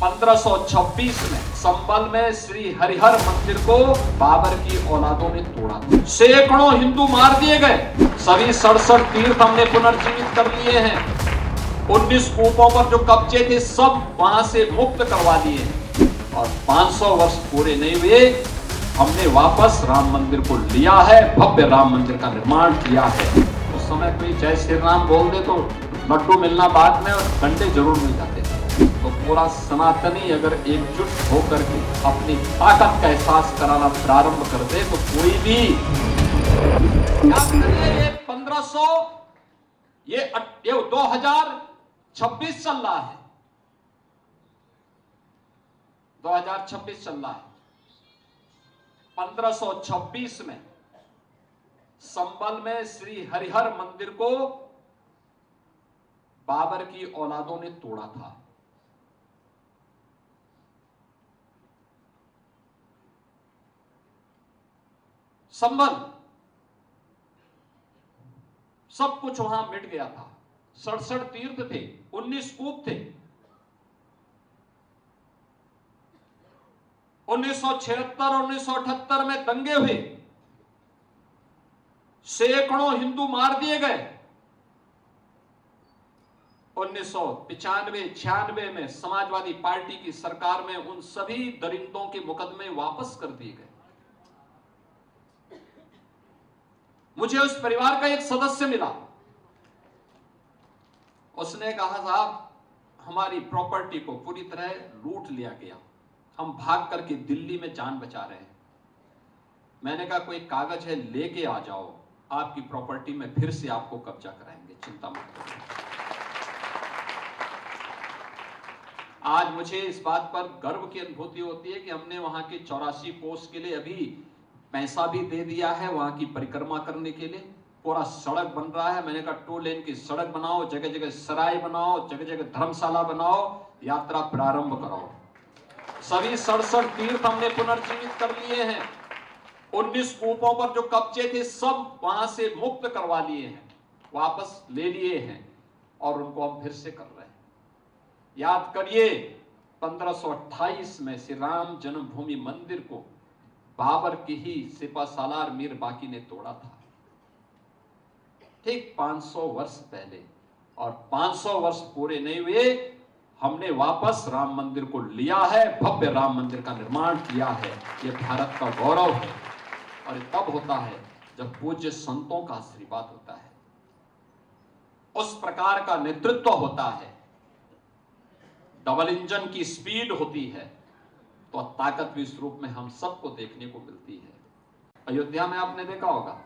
1526 में संबल में श्री हरिहर मंदिर को बाबर की औलादों ने तोड़ा। सैकड़ों हिंदू मार दिए गए। सभी 67 तीर्थ हमने पुनर्जीवित कर लिए हैं। 19 कूपों पर जो कब्जे थे सब वहां से मुक्त करवा दिए हैं। और 500 वर्ष पूरे नहीं हुए हमने वापस राम मंदिर को लिया है, भव्य राम मंदिर का निर्माण किया है। उस समय कोई जय श्री राम बोल दे तो लड्डू मिलना बाद में और डंडे जरूर मिल जाते थे। तो पूरा सनातनी अगर एकजुट होकर के अपनी ताकत का एहसास कराना प्रारंभ कर दे तो कोई भी ये 1500 ये 2026 चल रहा है, 2026 चल रहा है। 1526 में संबल में श्री हरिहर मंदिर को बाबर की औलादों ने तोड़ा था। संबल सब कुछ वहां मिट गया था। 67 तीर्थ थे, 19 कूप थे। 1976 और 1978 में दंगे हुए, सैकड़ों हिंदू मार दिए गए। 1995-96 में समाजवादी पार्टी की सरकार में उन सभी दरिंदों के मुकदमे वापस कर दिए गए। मुझे उस परिवार का एक सदस्य मिला। उसने कहा, साहब हमारी प्रॉपर्टी को पूरी तरह लूट लिया गया, हम भाग करके दिल्ली में जान बचा रहे हैं। मैंने कहा कोई कागज है लेके आ जाओ, आपकी प्रॉपर्टी में फिर से आपको कब्जा कराएंगे, चिंता मत करो। आज मुझे इस बात पर गर्व की अनुभूति होती है कि हमने वहां के 84 कोस के लिए अभी पैसा भी दे दिया है, वहां की परिक्रमा करने के लिए पूरा सड़क बन रहा है। मैंने कहा 2 लेन की सड़क बनाओ, जगह जगह सराय बनाओ, जगह जगह धर्मशाला बनाओ, यात्रा प्रारंभ कराओ। सभी 67 तीर्थ हमने पुनर्जीवित कर लिए हैं। 19 कूपों पर जो कब्जे थे सब वहां से मुक्त करवा लिए हैं, वापस ले लिए हैं और उनको हम फिर से कर रहे हैं। याद करिए 1528 में श्री राम जन्मभूमि मंदिर को बाबर की ही सिपा सालार मीर बाकी ने तोड़ा था, ठीक 500 वर्ष पहले। और 500 वर्ष पूरे नहीं हुए हमने वापस राम मंदिर को लिया है, भव्य राम मंदिर का निर्माण किया है। यह भारत का गौरव है और ये तब होता है जब पूज्य संतों का आशीर्वाद होता है, उस प्रकार का नेतृत्व होता है, डबल इंजन की स्पीड होती है, तो ताकत भी इस रूप में हम सबको देखने को मिलती है। अयोध्या में आपने देखा होगा,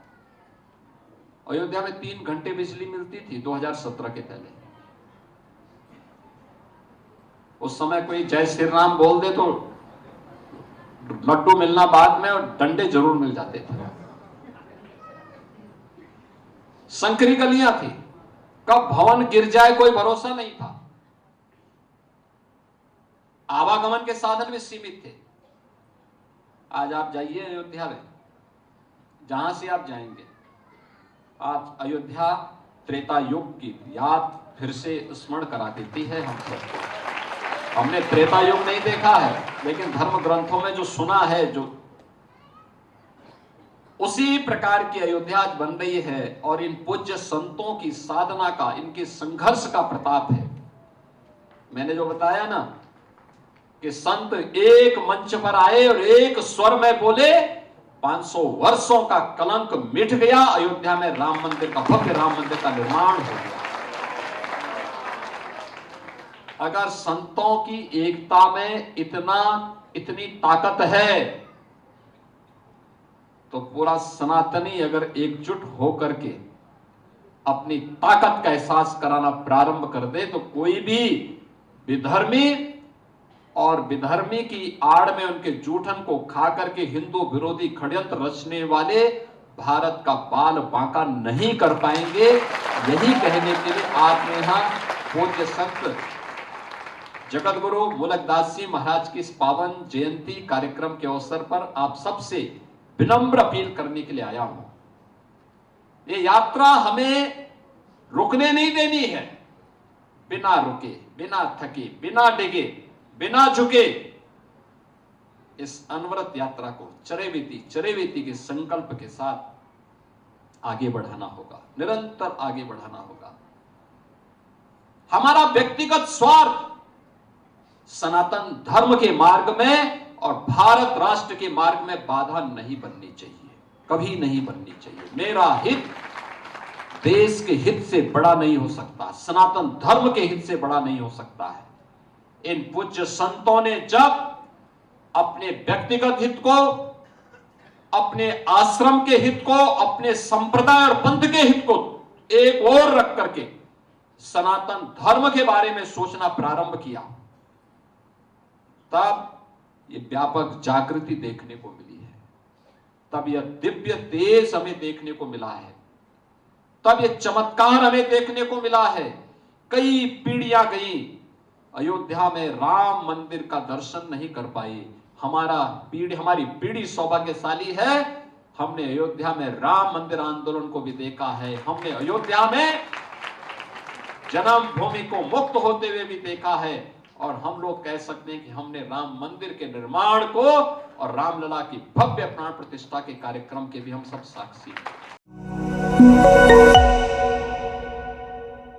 अयोध्या में 3 घंटे बिजली मिलती थी 2017 के पहले। उस समय कोई जय श्री राम बोल दे तो लड्डू मिलना बाद में और डंडे जरूर मिल जाते थे। संकरी गलियां थी, कब भवन गिर जाए कोई भरोसा नहीं था। आवागमन के साधन भी सीमित थे। आज आप जाइए अयोध्या में, जहां से आप जाएंगे, आप अयोध्या त्रेता युग की याद फिर से स्मरण करा देती है हम सबको। हमने त्रेता युग नहीं देखा है, लेकिन धर्म ग्रंथों में जो सुना है, जो उसी प्रकार की अयोध्या आज बन रही है। और इन पूज्य संतों की साधना का, इनके संघर्ष का प्रताप है। मैंने जो बताया ना कि संत एक मंच पर आए और एक स्वर में बोले, 500 वर्षों का कलंक मिट गया, अयोध्या में राम मंदिर का, भव्य राम मंदिर का निर्माण हो गया। अगर संतों की एकता में इतनी ताकत है तो पूरा सनातनी अगर एकजुट होकर के अपनी ताकत का एहसास कराना प्रारंभ कर दे तो कोई भी विधर्मी और विधर्मी की आड़ में उनके जूठन को खा करके हिंदू विरोधी षड्यंत्र रचने वाले भारत का बाल बांका नहीं कर पाएंगे। यही कहने के लिए आपने यहां पूज्य संत जगत गुरु मुलकदास जी महाराज की इस पावन जयंती कार्यक्रम के अवसर पर आप सबसे विनम्र अपील करने के लिए आया हूं। ये यात्रा हमें रुकने नहीं देनी है। बिना रुके, बिना थके, बिना डिगे बिना झुके इस अनवरत यात्रा को चरेवेती के संकल्प के साथ आगे बढ़ाना होगा, निरंतर आगे बढ़ाना होगा। हमारा व्यक्तिगत स्वार्थ सनातन धर्म के मार्ग में और भारत राष्ट्र के मार्ग में बाधा नहीं बननी चाहिए, कभी नहीं बननी चाहिए। मेरा हित देश के हित से बड़ा नहीं हो सकता, सनातन धर्म के हित से बड़ा नहीं हो सकता है। इन पूज्य संतों ने जब अपने व्यक्तिगत हित को, अपने आश्रम के हित को, अपने संप्रदाय और पंथ के हित को एक ओर रख करके सनातन धर्म के बारे में सोचना प्रारंभ किया, तब ये व्यापक जागृति देखने को मिली है, तब यह दिव्य तेज हमें देखने को मिला है, तब ये चमत्कार हमें देखने को मिला है। कई पीढ़ियां गई, अयोध्या में राम मंदिर का दर्शन नहीं कर पाई। हमारी पीढ़ी सौभाग्यशाली है, हमने अयोध्या में राम मंदिर आंदोलन को भी देखा है, हमने अयोध्या में जन्मभूमि को मुक्त होते हुए भी देखा है, और हम लोग कह सकते हैं कि हमने राम मंदिर के निर्माण को और रामलला की भव्य प्राण प्रतिष्ठा के कार्यक्रम के भी हम सब साक्षी हैं।